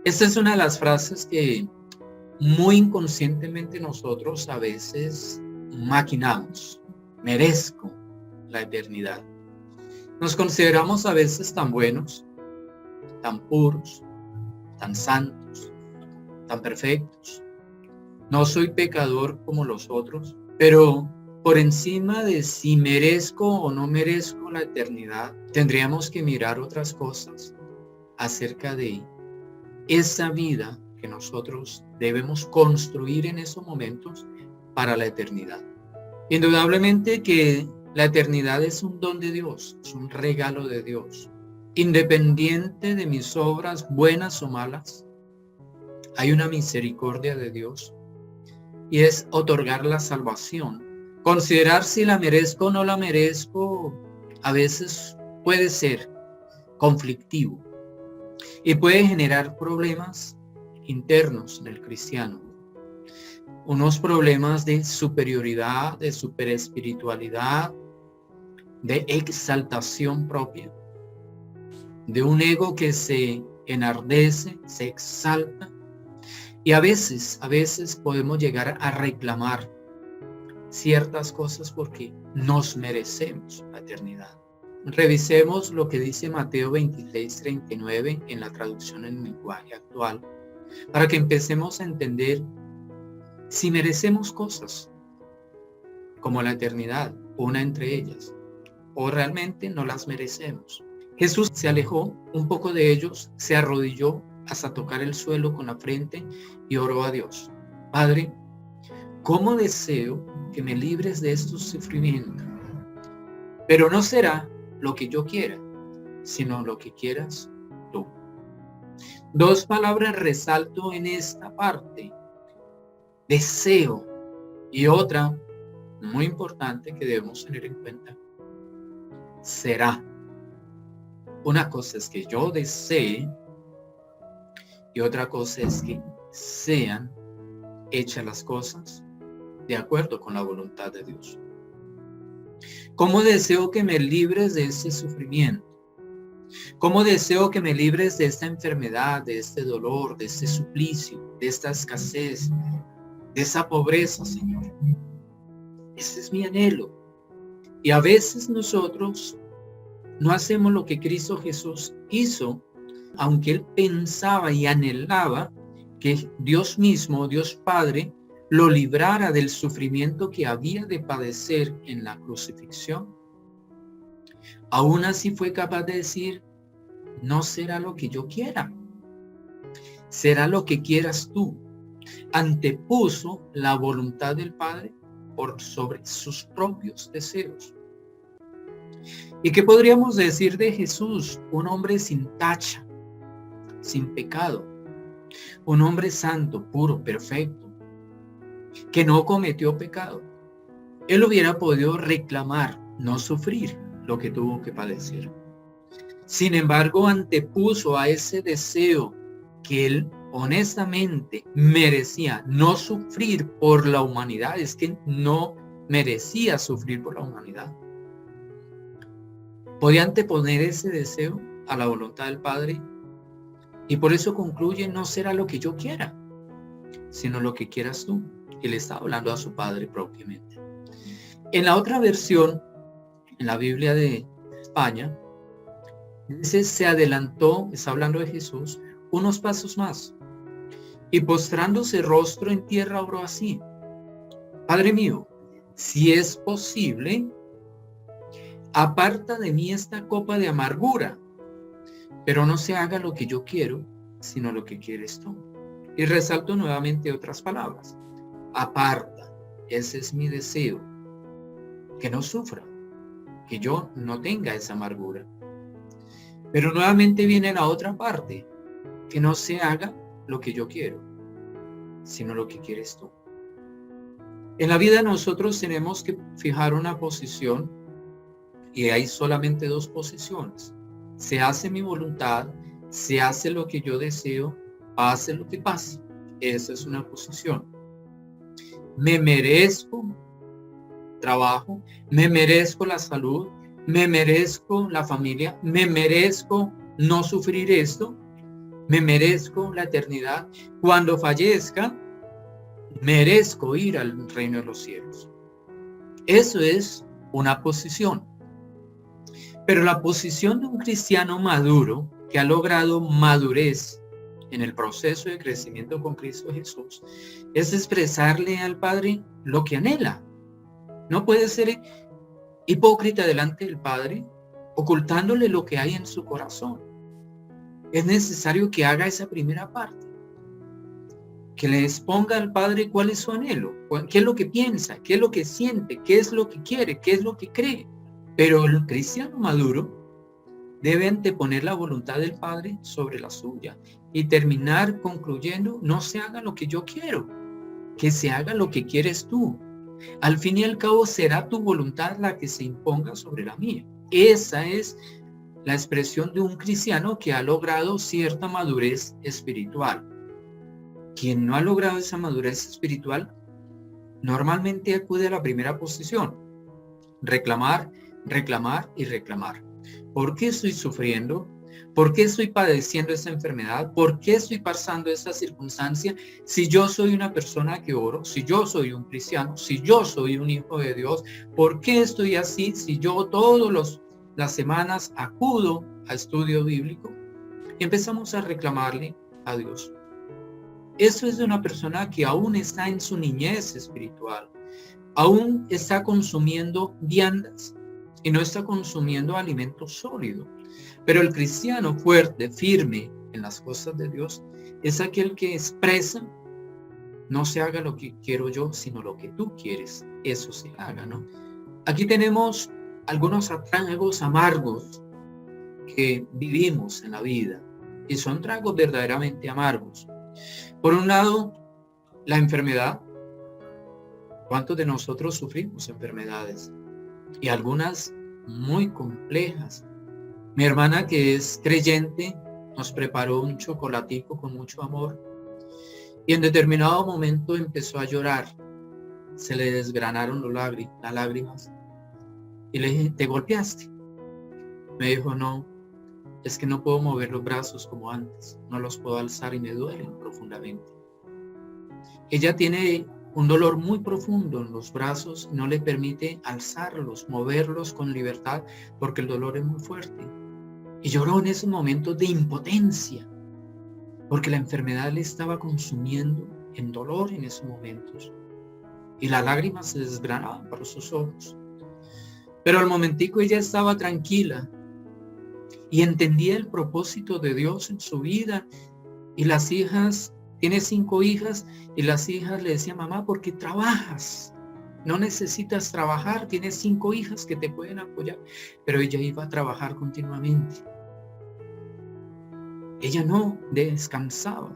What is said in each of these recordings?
Esta es una de las frases que muy inconscientemente nosotros a veces maquinamos. Merezco la eternidad. Nos consideramos a veces tan buenos, tan puros, tan santos, tan perfectos. No soy pecador como los otros, pero por encima de si merezco o no merezco la eternidad, tendríamos que mirar otras cosas acerca de esa vida que nosotros debemos construir en esos momentos para la eternidad. Indudablemente que la eternidad es un don de Dios, es un regalo de Dios. Independiente de mis obras, buenas o malas, hay una misericordia de Dios y es otorgar la salvación. Considerar si la merezco o no la merezco a veces puede ser conflictivo y puede generar problemas internos en el cristiano. Unos problemas de superioridad, de superespiritualidad, de exaltación propia, de un ego que se enardece, se exalta, y a veces podemos llegar a reclamar ciertas cosas porque nos merecemos la eternidad. Revisemos lo que dice Mateo 26:39 en la traducción en lenguaje actual, para que empecemos a entender si merecemos cosas como la eternidad, una entre ellas, o realmente no las merecemos. Jesús se alejó un poco de ellos, se arrodilló hasta tocar el suelo con la frente y oró a Dios. Padre, ¿cómo deseo que me libres de estos sufrimientos? Pero no será lo que yo quiera, sino lo que quieras tú. Dos palabras resalto en esta parte: deseo, y otra muy importante que debemos tener en cuenta: será. Una cosa es que yo desee y otra cosa es que sean hechas las cosas de acuerdo con la voluntad de Dios. ¿Cómo deseo que me libres de ese sufrimiento? ¿Cómo deseo que me libres de esta enfermedad, de este dolor, de este suplicio, de esta escasez, de esa pobreza, Señor? Ese es mi anhelo. Y a veces nosotros no hacemos lo que Cristo Jesús hizo, aunque Él pensaba y anhelaba que Dios mismo, Dios Padre, lo librara del sufrimiento que había de padecer en la crucifixión. Aún así fue capaz de decir: no será lo que yo quiera, será lo que quieras tú. Antepuso la voluntad del Padre por sobre sus propios deseos. ¿Y qué podríamos decir de Jesús? Un hombre sin tacha, sin pecado, un hombre santo, puro, perfecto, que no cometió pecado. Él hubiera podido reclamar, no sufrir lo que tuvo que padecer. Sin embargo, antepuso a ese deseo que él honestamente merecía, no sufrir por la humanidad. Es que no merecía sufrir por la humanidad. Podía anteponer ese deseo a la voluntad del Padre, y por eso concluye: no será lo que yo quiera, sino lo que quieras tú. Él está hablando a su Padre propiamente. En la otra versión, en la Biblia de España, dice: se adelantó, está hablando de Jesús, unos pasos más, y postrándose rostro en tierra oró así: Padre mío, si es posible, aparta de mí esta copa de amargura, pero no se haga lo que yo quiero, sino lo que quieres tú. Y resalto nuevamente otras palabras: aparta, ese es mi deseo, que no sufra, que yo no tenga esa amargura. Pero nuevamente viene la otra parte: que no se haga lo que yo quiero, sino lo que quieres tú. En la vida nosotros tenemos que fijar una posición, y hay solamente dos posiciones: se hace mi voluntad, se hace lo que yo deseo, pase lo que pase. Esa es una posición. Me merezco trabajo, me merezco la salud, me merezco la familia, me merezco no sufrir esto. Me merezco la eternidad. Cuando fallezca, merezco ir al reino de los cielos. Eso es una posición. Pero la posición de un cristiano maduro que ha logrado madurez en el proceso de crecimiento con Cristo Jesús es expresarle al Padre lo que anhela. No puede ser hipócrita delante del Padre, ocultándole lo que hay en su corazón. Es necesario que haga esa primera parte, que le exponga al Padre cuál es su anhelo, qué es lo que piensa, qué es lo que siente, qué es lo que quiere, qué es lo que cree. Pero el cristiano maduro debe anteponer la voluntad del Padre sobre la suya y terminar concluyendo: no se haga lo que yo quiero, que se haga lo que quieres tú. Al fin y al cabo será tu voluntad la que se imponga sobre la mía. Esa es la expresión de un cristiano que ha logrado cierta madurez espiritual. Quien no ha logrado esa madurez espiritual normalmente acude a la primera posición: reclamar, reclamar y reclamar. ¿Por qué estoy sufriendo? ¿Por qué estoy padeciendo esta enfermedad? ¿Por qué estoy pasando esta circunstancia? Si yo soy una persona que oro, si yo soy un cristiano, si yo soy un hijo de Dios, ¿por qué estoy así si yo todas las semanas acudo a estudio bíblico? Y empezamos a reclamarle a Dios. Eso es de una persona que aún está en su niñez espiritual, aún está consumiendo viandas y no está consumiendo alimento sólido. Pero el cristiano fuerte, firme en las cosas de Dios, es aquel que expresa: no se haga lo que quiero yo, sino lo que tú quieres, eso se haga, ¿no? Aquí tenemos algunos tragos amargos que vivimos en la vida, y son tragos verdaderamente amargos. Por un lado, la enfermedad. ¿Cuántos de nosotros sufrimos enfermedades? Y algunas muy complejas. Mi hermana, que es creyente, nos preparó un chocolatico con mucho amor y en determinado momento empezó a llorar. Se le desgranaron las lágrimas y le dije: ¿te golpeaste? Me dijo: no, es que no puedo mover los brazos como antes, no los puedo alzar y me duelen profundamente. Ella tiene un dolor muy profundo en los brazos, no le permite alzarlos, moverlos con libertad, porque el dolor es muy fuerte. Y lloró en esos momentos de impotencia, porque la enfermedad le estaba consumiendo en dolor en esos momentos. Y las lágrimas se desgranaban por sus ojos. Pero al momentico ella estaba tranquila y entendía el propósito de Dios en su vida. Y las hijas, tiene 5 hijas, y las hijas le decían: mamá, ¿por qué trabajas? No necesitas trabajar, tienes 5 hijas que te pueden apoyar. Pero ella iba a trabajar continuamente. Ella no descansaba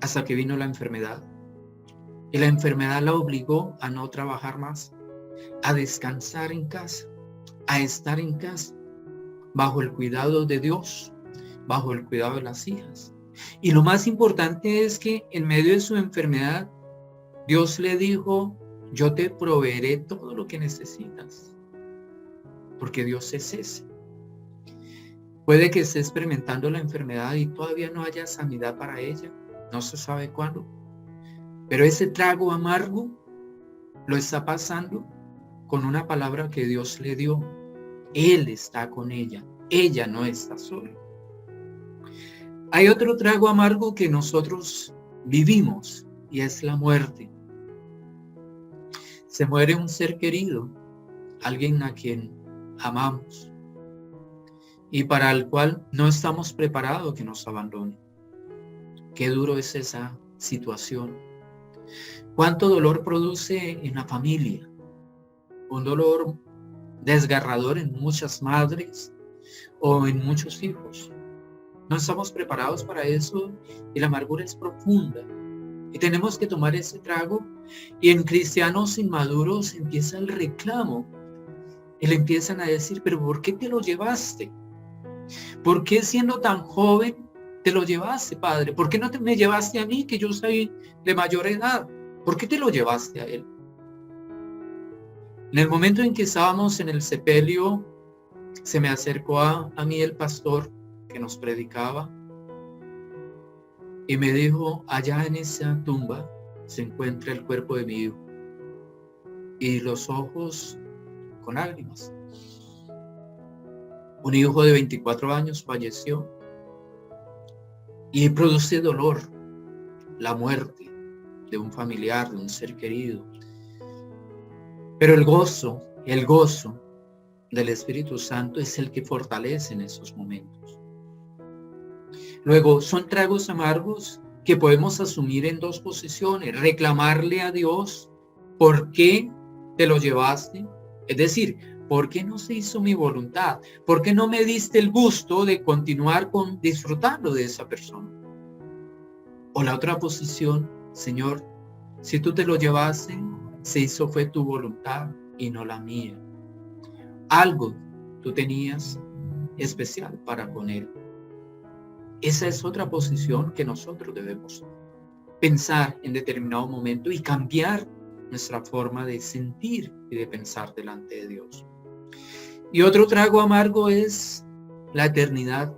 hasta que vino la enfermedad. Y la enfermedad la obligó a no trabajar más, a descansar en casa, a estar en casa, bajo el cuidado de Dios, bajo el cuidado de las hijas. Y lo más importante es que en medio de su enfermedad, Dios le dijo: yo te proveeré todo lo que necesitas, porque Dios es ese. Puede que esté experimentando la enfermedad y todavía no haya sanidad para ella, no se sabe cuándo, pero ese trago amargo lo está pasando con una palabra que Dios le dio. Él está con ella no está sola. Hay otro trago amargo que nosotros vivimos y es la muerte. Se muere un ser querido, alguien a quien amamos y para el cual no estamos preparados que nos abandone. Qué duro es esa situación. Cuánto dolor produce en la familia. Un dolor desgarrador en muchas madres o en muchos hijos. No estamos preparados para eso y la amargura es profunda. Y tenemos que tomar ese trago, y en cristianos inmaduros empieza el reclamo. Y le empiezan a decir: pero ¿por qué te lo llevaste? ¿Por qué siendo tan joven te lo llevaste, padre? ¿Por qué no me llevaste a mí, que yo soy de mayor edad? ¿Por qué te lo llevaste a él? En el momento en que estábamos en el sepelio, se me acercó a mí el pastor que nos predicaba y me dijo, allá en esa tumba se encuentra el cuerpo de mi hijo y los ojos con lágrimas. Un hijo de 24 años falleció y produce dolor la muerte de un familiar, de un ser querido. Pero el gozo del Espíritu Santo es el que fortalece en esos momentos. Luego, son tragos amargos que podemos asumir en dos posiciones. Reclamarle a Dios, ¿por qué te lo llevaste? Es decir, ¿por qué no se hizo mi voluntad? ¿Por qué no me diste el gusto de continuar disfrutando de esa persona? O la otra posición, Señor, si tú te lo llevaste, se hizo fue tu voluntad y no la mía. Algo tú tenías especial para con él. Esa es otra posición que nosotros debemos pensar en determinado momento y cambiar nuestra forma de sentir y de pensar delante de Dios. Y otro trago amargo es la eternidad.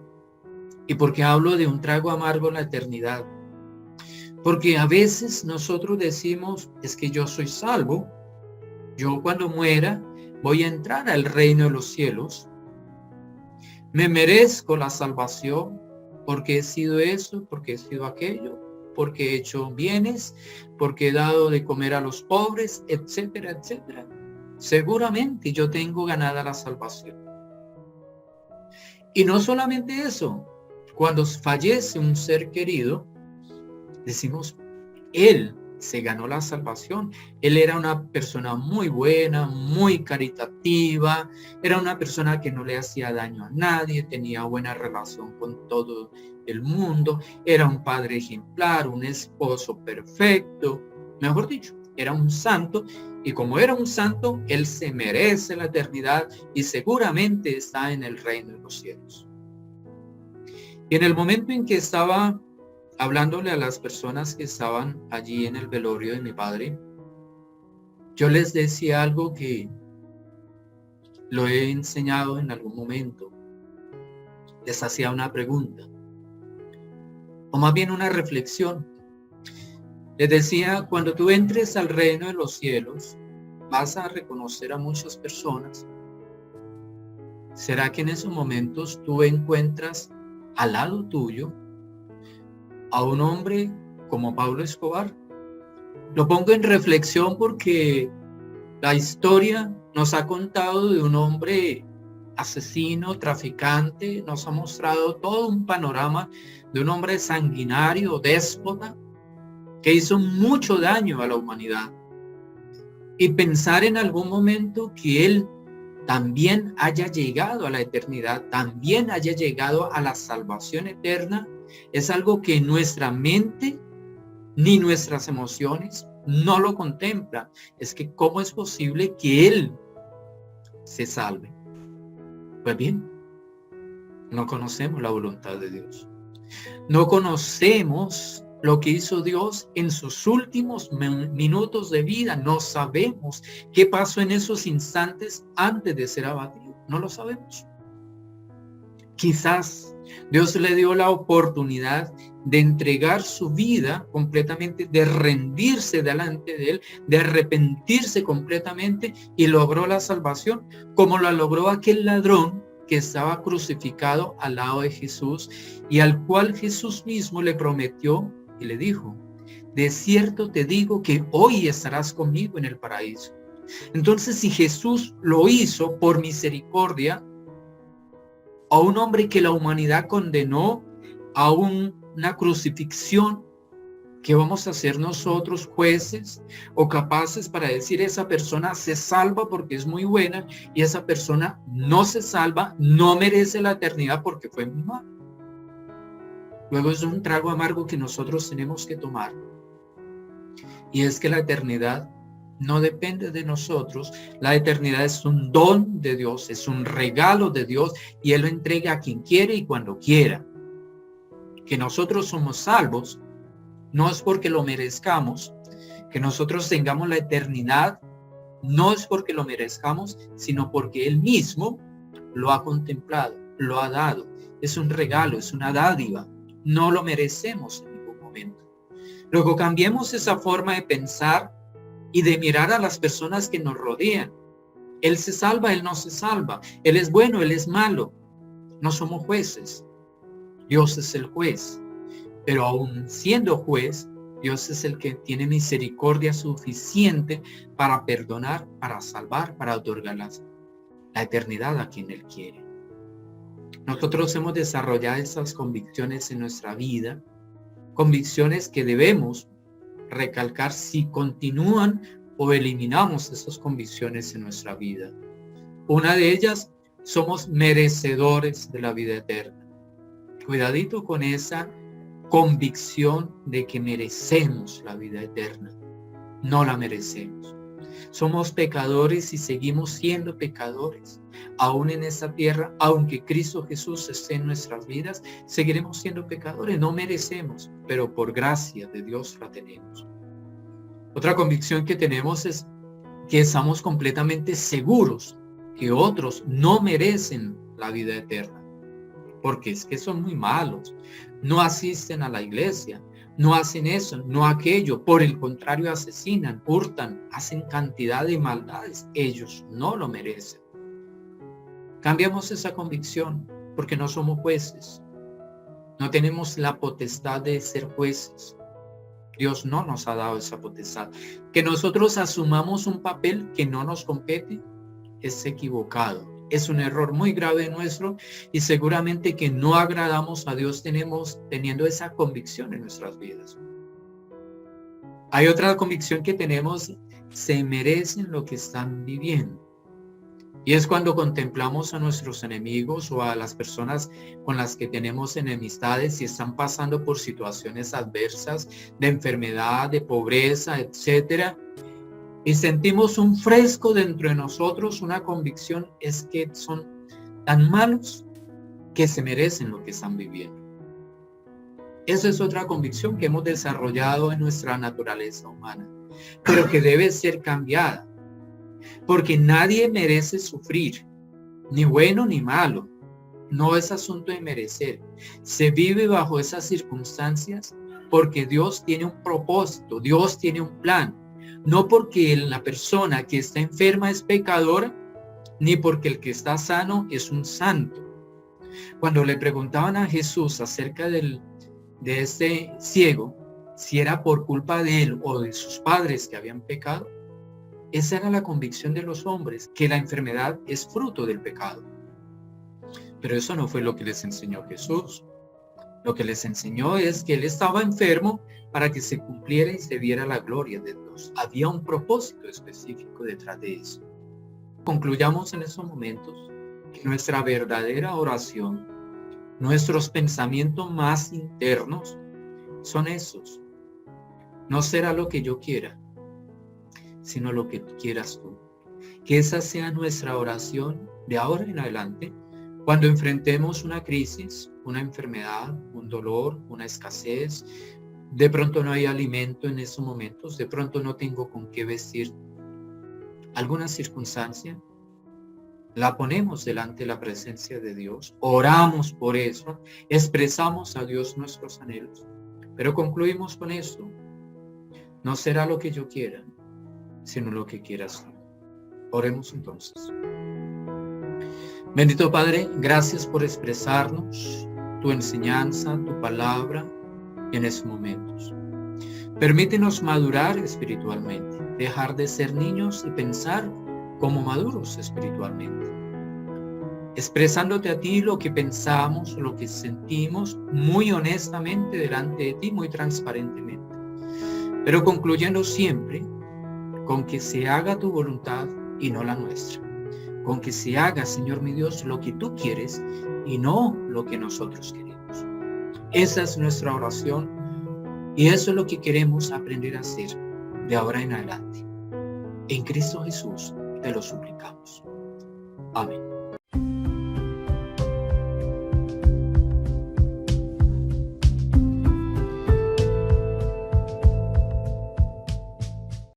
¿Y por qué hablo de un trago amargo la eternidad? Porque a veces nosotros decimos, es que yo soy salvo, yo cuando muera voy a entrar al reino de los cielos, me merezco la salvación porque he sido eso, porque he sido aquello, porque he hecho bienes, porque he dado de comer a los pobres, etcétera, etcétera. Seguramente yo tengo ganada la salvación. Y no solamente eso, cuando fallece un ser querido, decimos, él se ganó la salvación. Él era una persona muy buena, muy caritativa, era una persona que no le hacía daño a nadie, tenía buena relación con todo el mundo, era un padre ejemplar, un esposo perfecto, mejor dicho, era un santo, y como era un santo, él se merece la eternidad y seguramente está en el reino de los cielos. Y en el momento en que estaba hablándole a las personas que estaban allí en el velorio de mi padre, yo les decía algo que lo he enseñado en algún momento. Les hacía una pregunta, o más bien una reflexión. Les decía, cuando tú entres al reino de los cielos, vas a reconocer a muchas personas. ¿Será que en esos momentos tú encuentras al lado tuyo a un hombre como Pablo Escobar? Lo pongo en reflexión porque la historia nos ha contado de un hombre asesino, traficante, nos ha mostrado todo un panorama de un hombre sanguinario, déspota, que hizo mucho daño a la humanidad. Y pensar en algún momento que él también haya llegado a la eternidad, también haya llegado a la salvación eterna, es algo que nuestra mente ni nuestras emociones no lo contemplan. Es que ¿cómo es posible que él se salve? Pues bien, no conocemos la voluntad de Dios. No conocemos lo que hizo Dios en sus últimos minutos de vida. No sabemos qué pasó en esos instantes antes de ser abatido. No lo sabemos. Quizás Dios le dio la oportunidad de entregar su vida completamente, de rendirse delante de él, de arrepentirse completamente, y logró la salvación, como la logró aquel ladrón que estaba crucificado al lado de Jesús y al cual Jesús mismo le prometió y le dijo, de cierto te digo que hoy estarás conmigo en el paraíso. Entonces, si Jesús lo hizo por misericordia, a un hombre que la humanidad condenó a una crucifixión, ¿qué vamos a hacer nosotros, jueces o capaces, para decir esa persona se salva porque es muy buena y esa persona no se salva, no merece la eternidad porque fue muy mala? Luego es un trago amargo que nosotros tenemos que tomar. Y es que la eternidad no depende de nosotros. La eternidad es un don de Dios, es un regalo de Dios, y Él lo entrega a quien quiere y cuando quiera. Que nosotros somos salvos no es porque lo merezcamos, que nosotros tengamos la eternidad no es porque lo merezcamos, sino porque Él mismo lo ha contemplado, lo ha dado. Es un regalo, es una dádiva. No lo merecemos en ningún momento. Luego cambiemos esa forma de pensar y de mirar a las personas que nos rodean. Él se salva, él no se salva. Él es bueno, él es malo. No somos jueces. Dios es el juez. Pero aún siendo juez, Dios es el que tiene misericordia suficiente para perdonar, para salvar, para otorgar la eternidad a quien Él quiere. Nosotros hemos desarrollado esas convicciones en nuestra vida, convicciones que debemos recalcar si continúan o eliminamos esas convicciones en nuestra vida. Una de ellas, somos merecedores de la vida eterna. Cuidadito con esa convicción de que merecemos la vida eterna. No la merecemos. Somos pecadores y seguimos siendo pecadores. Aún en esta tierra, aunque Cristo Jesús esté en nuestras vidas, seguiremos siendo pecadores. No merecemos, pero por gracia de Dios la tenemos. Otra convicción que tenemos es que estamos completamente seguros que otros no merecen la vida eterna. Porque es que son muy malos. No asisten a la iglesia. No hacen eso, no aquello. Por el contrario, asesinan, hurtan, hacen cantidad de maldades. Ellos no lo merecen. Cambiamos esa convicción porque no somos jueces. No tenemos la potestad de ser jueces. Dios no nos ha dado esa potestad. Que nosotros asumamos un papel que no nos compete es equivocado. Es un error muy grave nuestro y seguramente que no agradamos a Dios teniendo esa convicción en nuestras vidas. Hay otra convicción que tenemos: se merecen lo que están viviendo. Y es cuando contemplamos a nuestros enemigos o a las personas con las que tenemos enemistades y están pasando por situaciones adversas de enfermedad, de pobreza, etcétera. Y sentimos un fresco dentro de nosotros, una convicción es que son tan malos que se merecen lo que están viviendo. Esa es otra convicción que hemos desarrollado en nuestra naturaleza humana, pero que debe ser cambiada. Porque nadie merece sufrir, ni bueno ni malo. No es asunto de merecer. Se vive bajo esas circunstancias porque Dios tiene un propósito, Dios tiene un plan. No porque la persona que está enferma es pecadora, ni porque el que está sano es un santo. Cuando le preguntaban a Jesús acerca de este ciego, si era por culpa de él o de sus padres que habían pecado, esa era la convicción de los hombres, que la enfermedad es fruto del pecado. Pero eso no fue lo que les enseñó Jesús. Lo que les enseñó es que él estaba enfermo para que se cumpliera y se viera la gloria de Dios. Había un propósito específico detrás de eso. Concluyamos en esos momentos que nuestra verdadera oración, nuestros pensamientos más internos son esos. No será lo que yo quiera, sino lo que quieras tú. Que esa sea nuestra oración de ahora en adelante, cuando enfrentemos una crisis, una enfermedad, un dolor, una escasez. De pronto no hay alimento en esos momentos, de pronto no tengo con qué vestir. Alguna circunstancia, la ponemos delante de la presencia de Dios, oramos por eso, expresamos a Dios nuestros anhelos, pero concluimos con esto: no será lo que yo quiera, sino lo que quieras tú. Oremos entonces. Bendito Padre, gracias por expresarnos tu enseñanza, tu palabra en esos momentos. Permítenos madurar espiritualmente, dejar de ser niños y pensar como maduros espiritualmente, expresándote a ti lo que pensamos, lo que sentimos, muy honestamente delante de ti, muy transparentemente, pero concluyendo siempre con que se haga tu voluntad y no la nuestra. Con que se haga, Señor mi Dios, lo que tú quieres y no lo que nosotros queremos. Esa es nuestra oración y eso es lo que queremos aprender a hacer de ahora en adelante. En Cristo Jesús te lo suplicamos. Amén.